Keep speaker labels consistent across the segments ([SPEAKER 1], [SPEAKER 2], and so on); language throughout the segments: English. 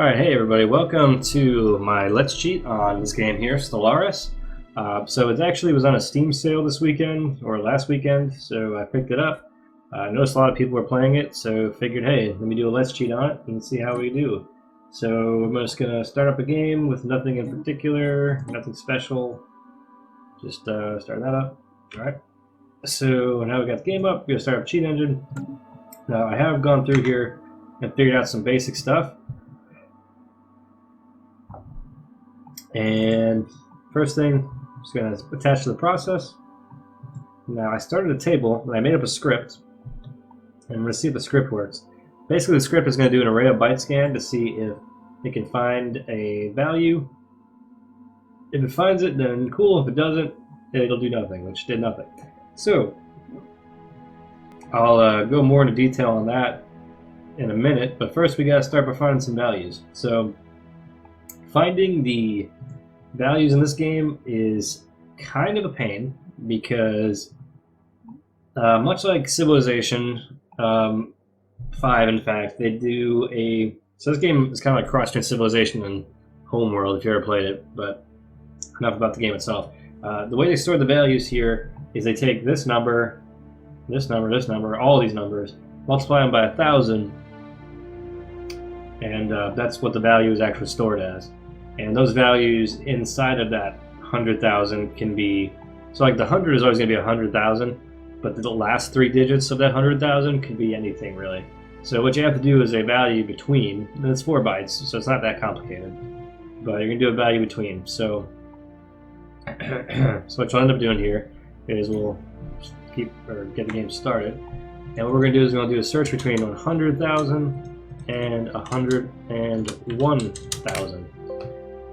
[SPEAKER 1] Alright, hey everybody, welcome to my Let's Cheat on this game here, Stellaris. So it actually was on a Steam sale this weekend, or last weekend, so I picked it up. I noticed a lot of people were playing it, so figured, hey, let me do a Let's Cheat on it and see how we do. So I'm just going to start up a game with nothing in particular, nothing special. Just start that up. Alright. So now we got the game up, we're going to start up Cheat Engine. Now I have gone through here and figured out some basic stuff. And first thing, I'm just going to attach to the process. Now I started a table and I made up a script, and I'm going to see if the script works. Basically the script is going to do an array of byte scan to see if it can find a value. If it finds it, then cool. If it doesn't, it'll do nothing, which did nothing. So I'll go more into detail on that in a minute, but first we got to start by finding some values. So finding the values in this game is kind of a pain because much like Civilization 5, in fact, they do a... So this game is kind of like cross between Civilization and Homeworld if you ever played it, but enough about the game itself. The way they store the values here is they take this number, this number, this number, all these numbers, multiply them by 1,000, and that's what the value is actually stored as. And those values inside of that 100,000 can be, so like the 100 is always going to be 100,000, but the last three digits of that 100,000 could be anything really. So what you have to do is a value between, and it's 4 bytes, so it's not that complicated, but you're going to do a value between. So, so what you'll end up doing here is we'll get the game started, and what we're going to do is we're going to do a search between 100,000 and 101,000.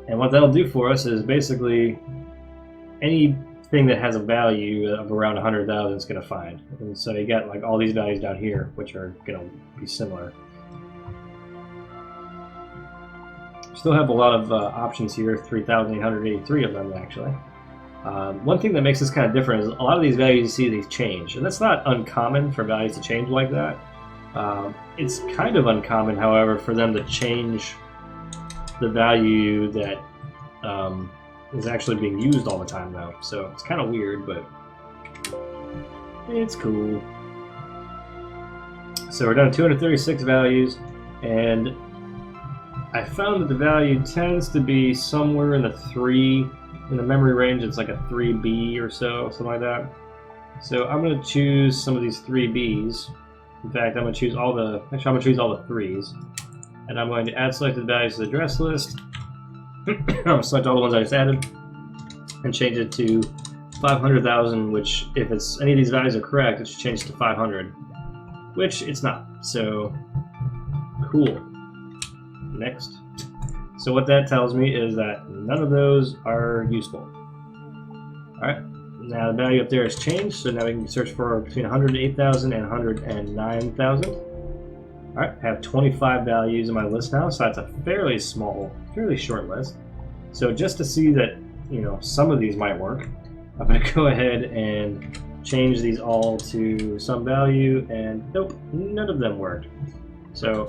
[SPEAKER 1] And what that'll do for us is basically anything that has a value of around 100,000 is going to find. And so you got like all these values down here, which are going to be similar. Still have a lot of options here, 3,883 of them actually. One thing that makes this kind of different is a lot of these values you see these change, and that's not uncommon for values to change like that. It's kind of uncommon, however, for them to change the value that is actually being used all the time though. So it's kind of weird, but it's cool. So we're down to 236 values, and I found that the value tends to be somewhere in the 3, in the memory range. It's like a 3B or so, something like that. So I'm going to choose some of these 3Bs. In fact, I'm going to choose all the, actually I'm going to choose all the 3s. And I'm going to add selected values to the address list. I'm going to select all the ones I just added and change it to 500,000, which if it's any of these values are correct, it should change to 500, which it's not. So cool. Next. So what that tells me is that none of those are useful. Alright, now the value up there has changed, so now we can search for between 108,000 and 109,000. Alright, I have 25 values in my list now, so that's a fairly small, fairly short list. So just to see that, you know, some of these might work, I'm going to go ahead and change these all to some value, and nope, none of them worked. So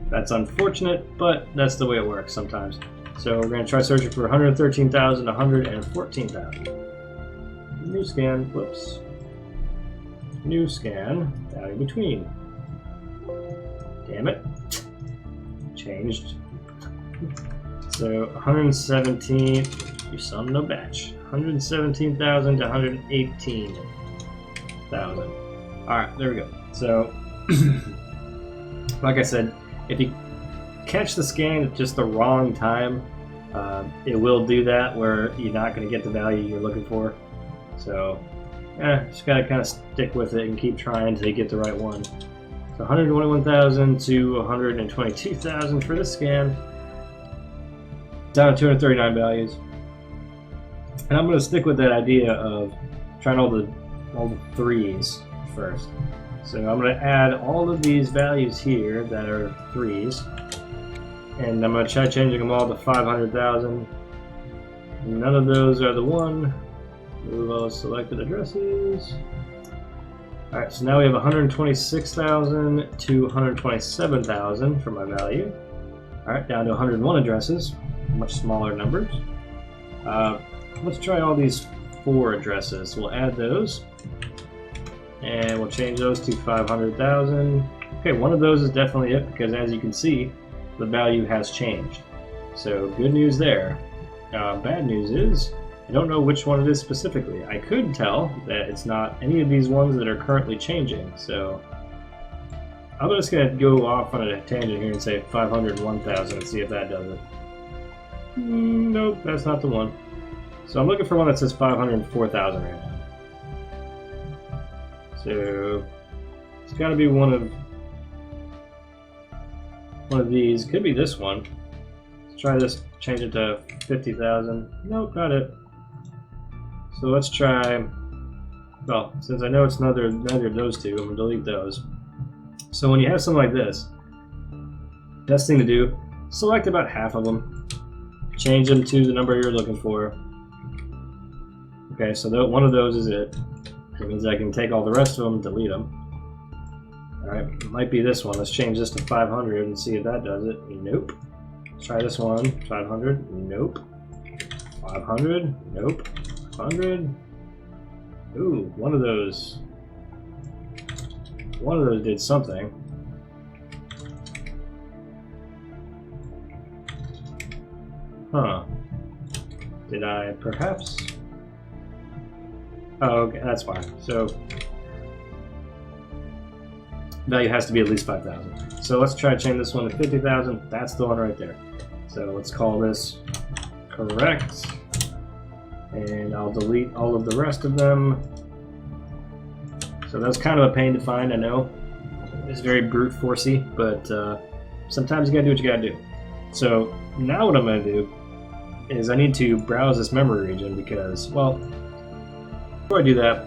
[SPEAKER 1] that's unfortunate, but that's the way it works sometimes. So we're going to try searching for 113,000 to 114,000. New scan, whoops. New scan, value between. Damn it. Changed. So 117, you son of a bitch. 117,000 to 118,000. Alright, there we go. So, like I said, if you catch the scan at just the wrong time, it will do that where you're not going to get the value you're looking for. So, just gotta kind of stick with it and keep trying until you get the right one. So 121,000 to 122,000 for this scan. Down to 239 values. And I'm gonna stick with that idea of trying all the 3s first. So I'm gonna add all of these values here that are 3s, and I'm gonna try changing them all to 500,000. None of those are the one. Move all selected addresses. All right, so now we have 126,000 to 127,000 for my value. All right, down to 101 addresses, much smaller numbers. Let's try all these 4 addresses. We'll add those, and we'll change those to 500,000. Okay, one of those is definitely it, because as you can see, the value has changed. So good news there. Bad news is, I don't know which one it is specifically. I could tell that it's not any of these ones that are currently changing, so I'm just going to go off on a tangent here and say 501,000 and see if that does it. Nope, that's not the one. So I'm looking for one that says 504,000 right now. So it's got to be one of these. Could be this one. Let's try this, change it to 50,000. Nope, not it. So let's try, well, since I know it's neither of those two, I'm going to delete those. So when you have something like this, best thing to do, select about half of them, change them to the number you're looking for. Okay, so one of those is it. That means I can take all the rest of them, delete them. Alright, it might be this one. Let's change this to 500 and see if that does it. Nope. Let's try this one, 500, nope. 500, nope. 100. Ooh, one of those did something. Huh. Did I perhaps? Oh, okay, that's fine. So value has to be at least 5,000. So let's try to change this one to 50,000. That's the one right there. So let's call this correct. And I'll delete all of the rest of them. So that's kind of a pain to find, I know. It's very brute forcey, but sometimes you gotta do what you gotta do. So now what I'm gonna do is I need to browse this memory region because, well, before I do that,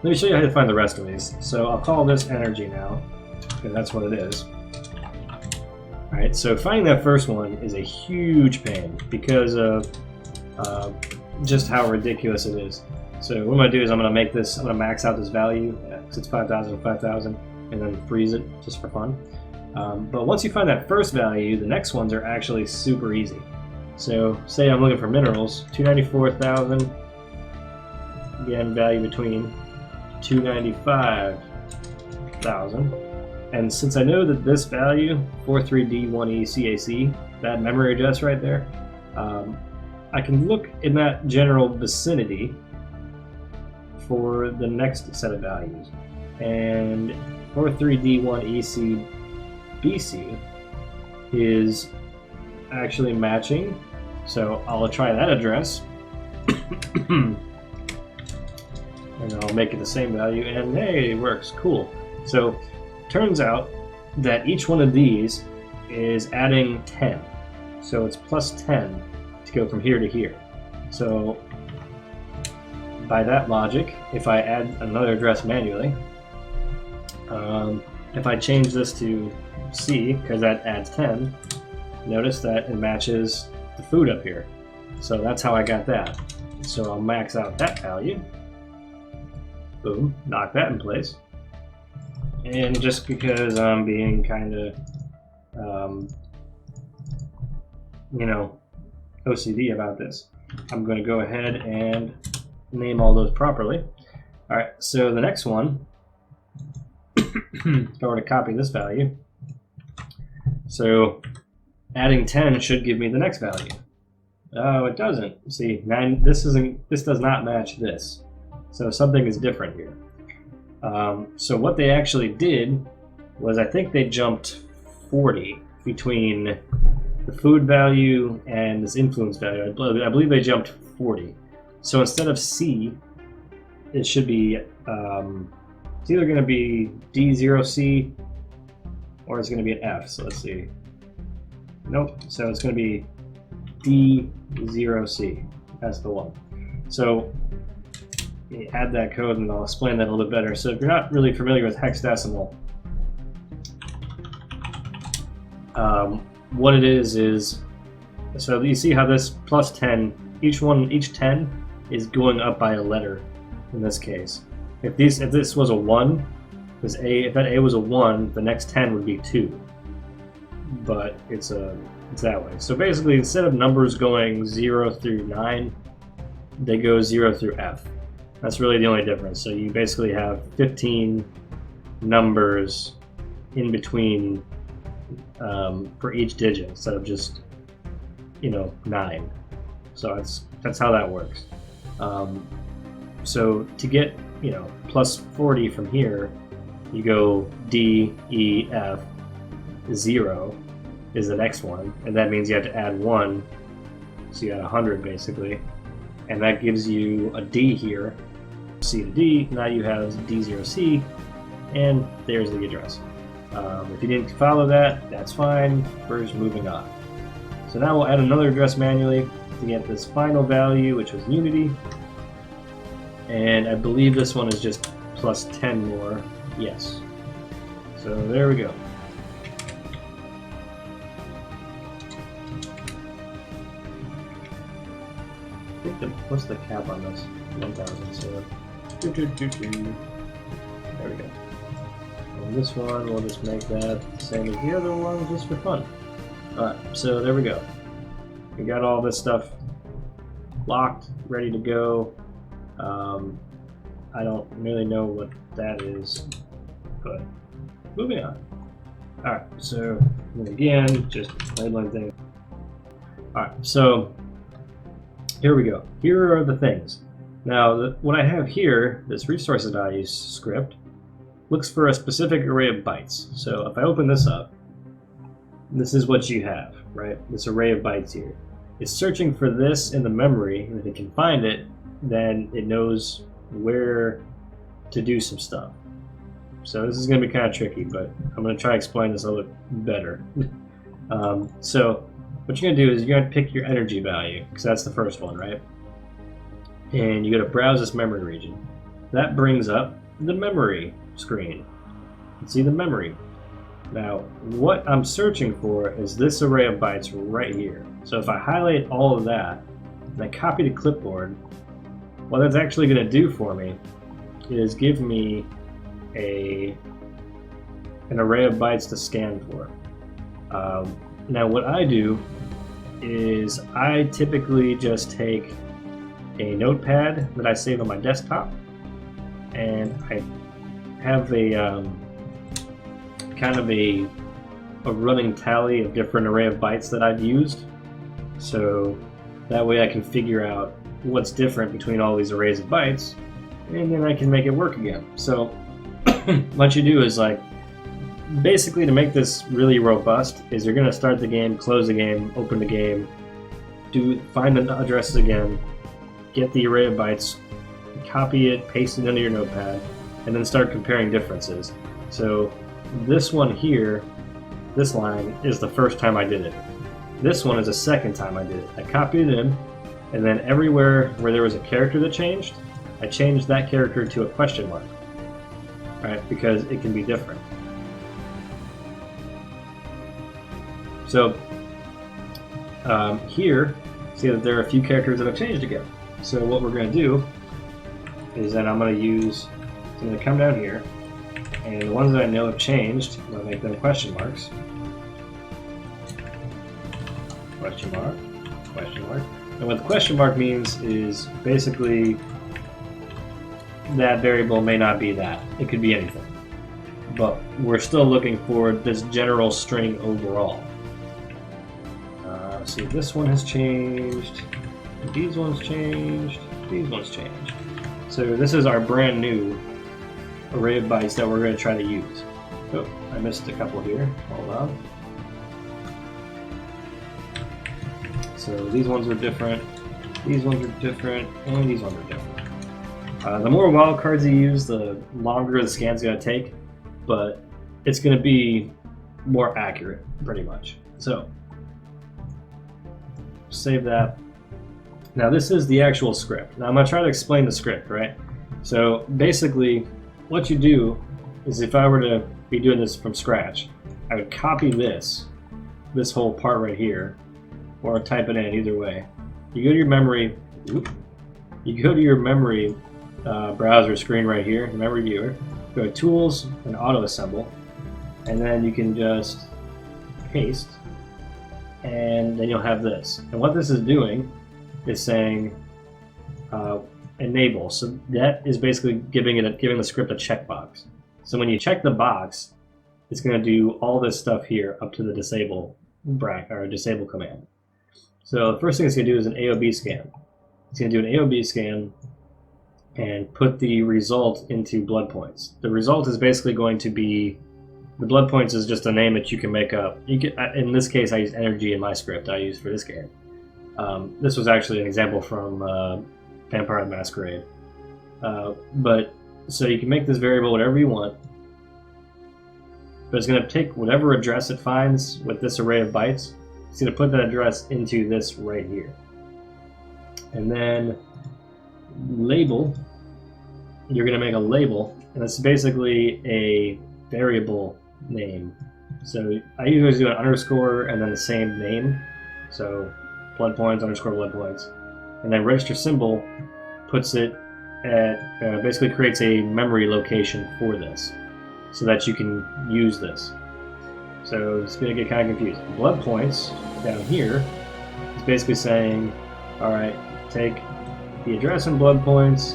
[SPEAKER 1] let me show you how to find the rest of these. So I'll call this energy now, because that's what it is. Alright, so finding that first one is a huge pain because of just how ridiculous it is. So what I'm going to do is I'm going to max out this value, because it's 5,000 and 5,000, and then freeze it just for fun. But once you find that first value, the next ones are actually super easy. So say I'm looking for minerals, 294,000, again value between 295,000. And since I know that this value, 43D1E that memory address right there, I can look in that general vicinity for the next set of values. And 43D1ECBC is actually matching, so I'll try that address. And I'll make it the same value, and hey, it works, cool. So turns out that each one of these is adding 10. So it's plus 10 to go from here to here. So by that logic, if I add another address manually, if I change this to C, because that adds 10, notice that it matches the food up here. So that's how I got that. So I'll max out that value. Boom, knock that in place. And just because I'm being kind of, OCD about this, I'm going to go ahead and name all those properly. All right, so the next one, if I were to copy this value, so adding 10 should give me the next value. Oh, it doesn't. See, 9. This does not match this. So something is different here. So what they actually did was, I think they jumped 40 between the food value and this influence value. I believe they jumped 40. So instead of C, it should be, it's either going to be D0C or it's going to be an F. So let's see. Nope. So it's going to be D0C. That's the one. So add that code and I'll explain that a little bit better. So if you're not really familiar with hexadecimal, what it is, so you see how this plus 10, each 10 is going up by a letter in this case. If this was a 1, if that A was a 1, the next 10 would be 2. But it's that way. So basically, instead of numbers going 0 through 9, they go 0 through F. That's really the only difference. So you basically have 15 numbers in between for each digit instead of just 9. So that's how that works. So to get plus 40 from here, you go D, E, F, 0 is the next one, and that means you have to add 1, so you got 100 basically, and that gives you a D here, C to D. Now you have D0C, and there's the address. If you didn't follow that, that's fine. We're just moving on. So now we'll add another address manually to get this final value, which was Unity, and I believe this one is just plus 10 more. Yes. So there we go. I think what's the cap on this? 1,000. So there we go. And this one, we'll just make that the same as the other one, just for fun. Alright, so there we go. We got all this stuff locked, ready to go. I don't really know what that is, but moving on. Alright, so again, just labeling things. Alright, so here we go. Here are the things. Now, what I have here, this resources values script, looks for a specific array of bytes. So if I open this up, this is what you have, right? This array of bytes here. It's searching for this in the memory, and if it can find it, then it knows where to do some stuff. So this is going to be kind of tricky, but I'm going to try to explain this a little better. So what you're going to do is you're going to pick your energy value, because that's the first one, right? And you go to browse this memory region. That brings up the memory screen. You can see the memory. Now, what I'm searching for is this array of bytes right here. So if I highlight all of that, and I copy to clipboard, what that's actually going to do for me is give me an array of bytes to scan for. Now what I do is I typically just take a notepad that I save on my desktop, and I have a kind of a running tally of different array of bytes that I've used, so that way I can figure out what's different between all these arrays of bytes, and then I can make it work again. So what you do is, like, basically to make this really robust is you're going to start the game, close the game, open the game, find the addresses again, get the array of bytes, copy it, paste it into your notepad, and then start comparing differences. So this one here, this line, is the first time I did it. This one is the second time I did it. I copied it in, and then everywhere where there was a character that changed, I changed that character to a question mark, right? Because it can be different. So here, see that there are a few characters that have changed again. So what we're going to do is that I'm going to come down here, and the ones that I know have changed, I'm going to make them question marks. Question mark, question mark. And what the question mark means is basically that variable may not be that. It could be anything. But we're still looking for this general string overall. See, this one has changed. These ones changed. These ones changed. So this is our brand new array of bytes that we're going to try to use. Oh, I missed a couple here. Hold on. So these ones are different. These ones are different, and these ones are different. The more wildcards you use, the longer the scan's going to take, but it's going to be more accurate, pretty much. So save that. Now this is the actual script. Now I'm going to try to explain the script, right? So basically what you do is, if I were to be doing this from scratch, I would copy this whole part right here, or type it in, either way. You go to your memory, browser screen right here, the memory viewer, go to Tools and Auto Assemble, and then you can just paste, and then you'll have this. And what this is doing is saying enable. So that is basically giving the script a checkbox. So when you check the box, it's going to do all this stuff here up to the disable command. So the first thing it's going to do is an AOB scan. It's going to do an AOB scan and put the result into blood points. The result is basically going to be, the blood points is just a name that you can make up. You can, in this case, I used energy in my script I used for this game. This was actually an example from Vampire the Masquerade. But so you can make this variable whatever you want, but it's going to take whatever address it finds with this array of bytes. It's going to put that address into this right here. And then label, you're going to make a label, and it's basically a variable name. So I usually do an underscore and then the same name. So blood points, underscore blood points. And then register symbol puts it at, basically creates a memory location for this so that you can use this. So it's going to get kind of confused. Blood points down here is basically saying, all right, take the address in blood points,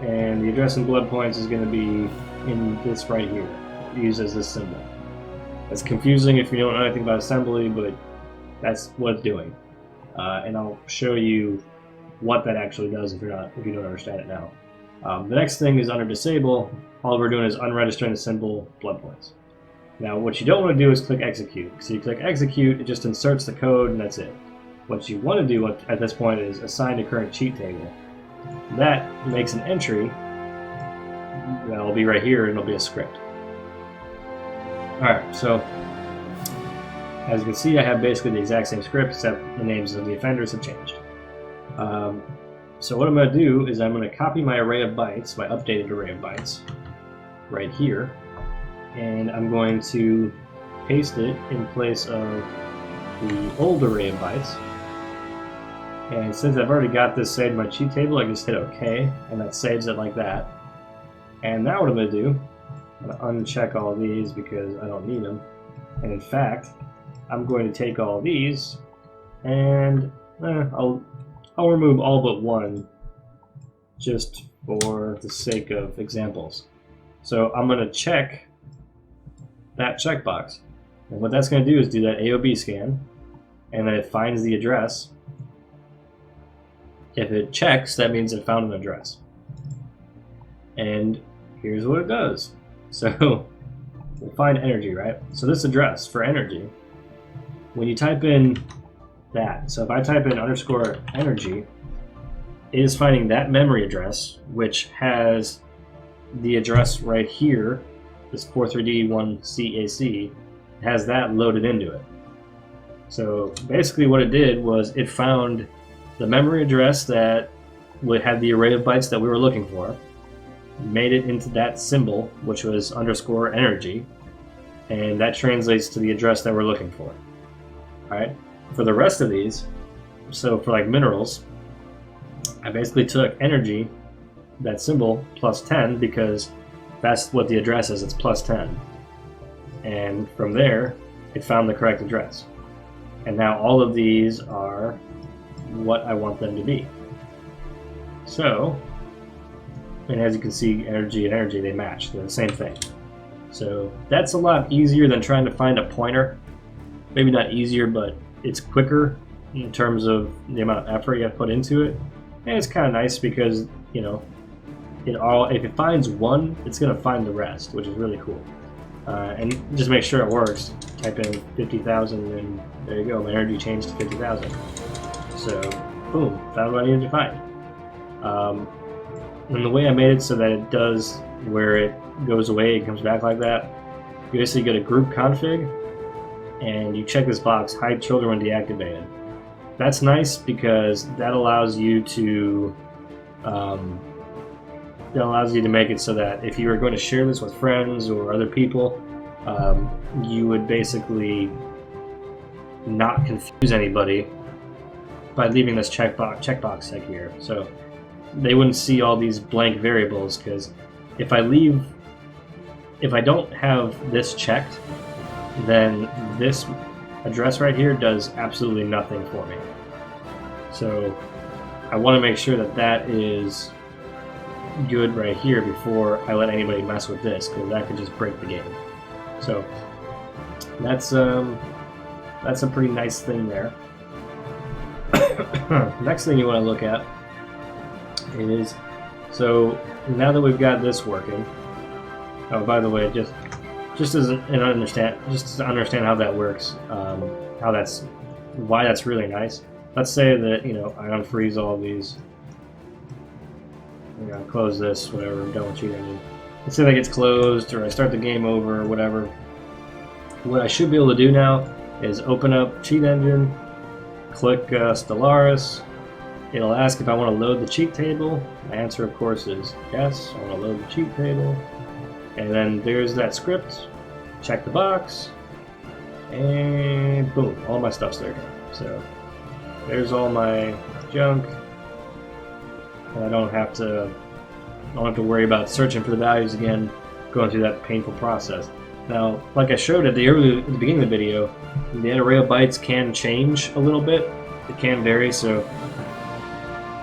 [SPEAKER 1] and the address in blood points is going to be in this right here, used as this symbol. It's confusing if you don't know anything about assembly, but that's what it's doing. And I'll show you what that actually does if you don't understand it now. The next thing is under disable. All we're doing is unregistering the symbol blood points. Now what you don't want to do is click execute. So you click execute, it just inserts the code and that's it. What you want to do at this point is assign to current cheat table. That makes an entry that'll be right here and it'll be a script. Alright, so as you can see, I have basically the exact same script except the names of the offenders have changed. So what I'm going to do is I'm going to copy my array of bytes, my updated array of bytes, right here, and I'm going to paste it in place of the old array of bytes. And since I've already got this saved in my cheat table, I just hit OK, and that saves it like that. And now what I'm going to do, I'm going to uncheck all these because I don't need them. And in fact, I'm going to take all these and I'll remove all but one just for the sake of examples. So I'm going to check that checkbox. And what that's going to do is do that AOB scan, and then it finds the address. If it checks, that means it found an address. And here's what it does. So we'll find energy, right? So this address for energy, when you type in that, so if I type in underscore energy, it is finding that memory address, which has the address right here, this 43D1CAC, has that loaded into it. So basically what it did was it found the memory address that would have the array of bytes that we were looking for, made it into that symbol, which was underscore energy, and that translates to the address that we're looking for. Alright, for the rest of these, so for like minerals, I basically took energy, that symbol, plus 10, because that's what the address is, it's plus 10. And from there, it found the correct address. And now all of these are what I want them to be. So, and as you can see, energy and energy, they match, they're the same thing. So that's a lot easier than trying to find a pointer. Maybe not easier, but it's quicker in terms of the amount of effort you have put into it. And it's kind of nice because, you know, if it finds one, it's going to find the rest, which is really cool. And just make sure it works. Type in 50,000 and there you go, my energy changed to 50,000. So, boom, found what I needed to find. And the way I made it so that it does where it goes away and comes back like that, you basically go to group config and you check this box, hide children when deactivated. That's nice because that allows you to make it so that if you were going to share this with friends or other people, you would basically not confuse anybody by leaving this checkbox here. So they wouldn't see all these blank variables, because if I don't have this checked, then this address right here does absolutely nothing for me. So I want to make sure that that is good right here before I let anybody mess with this, because that could just break the game. So that's a pretty nice thing there. Next thing you want to look at is, so now that we've got this working. Oh, by the way, just to understand how that works, why that's really nice. Let's say that, you know, I unfreeze all these. I'm gonna close this, whatever. I'm done with cheat engine. Let's say that gets closed, or I start the game over, or whatever. What I should be able to do now is open up cheat engine, click Stellaris. It'll ask if I want to load the cheat table. My answer, of course, is yes. I want to load the cheat table. And then there's that script. Check the box, and boom, all my stuff's there. So there's all my junk, and I don't have to worry about searching for the values again, going through that painful process. Now, like I showed at the beginning of the video, the array of bytes can change a little bit. It can vary, so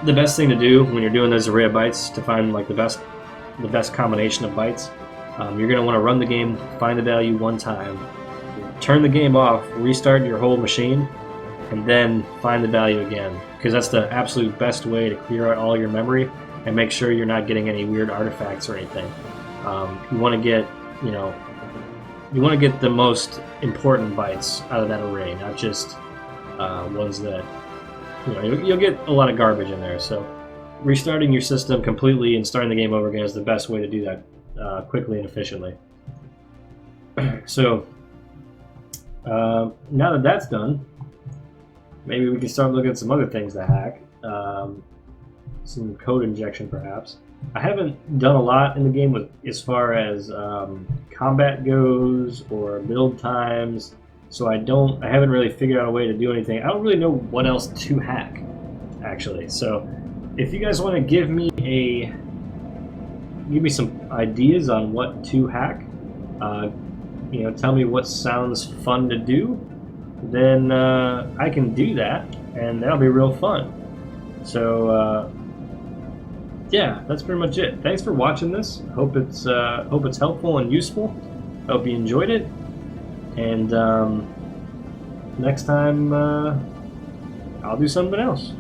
[SPEAKER 1] the best thing to do when you're doing those array of bytes to find like the best combination of bytes, you're going to want to run the game, find the value one time, turn the game off, restart your whole machine, and then find the value again, because that's the absolute best way to clear out all your memory and make sure you're not getting any weird artifacts or anything. You want to get, you want to get the most important bytes out of that array, not just ones that, you'll get a lot of garbage in there. So restarting your system completely and starting the game over again is the best way to do that quickly and efficiently. So now that that's done, maybe we can start looking at some other things to hack. Some code injection, perhaps. I haven't done a lot in the game with as far as combat goes or build times, so I haven't really figured out a way to do anything. I don't really know what else to hack, actually. So if you guys want to give me some ideas on what to hack, tell me what sounds fun to do, then I can do that, and that'll be real fun. So yeah, that's pretty much it. Thanks for watching this. Hope it's helpful and useful. Hope you enjoyed it. And next time I'll do something else.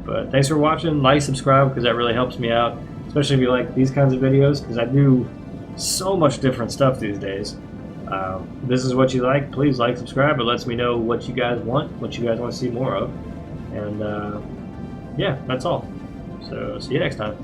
[SPEAKER 1] But thanks for watching. Like, subscribe, because that really helps me out, especially if you like these kinds of videos, because I do so much different stuff these days. If this is what you like, please like, subscribe. It lets me know what you guys want, what you guys want to see more of. And yeah, that's all. So see you next time.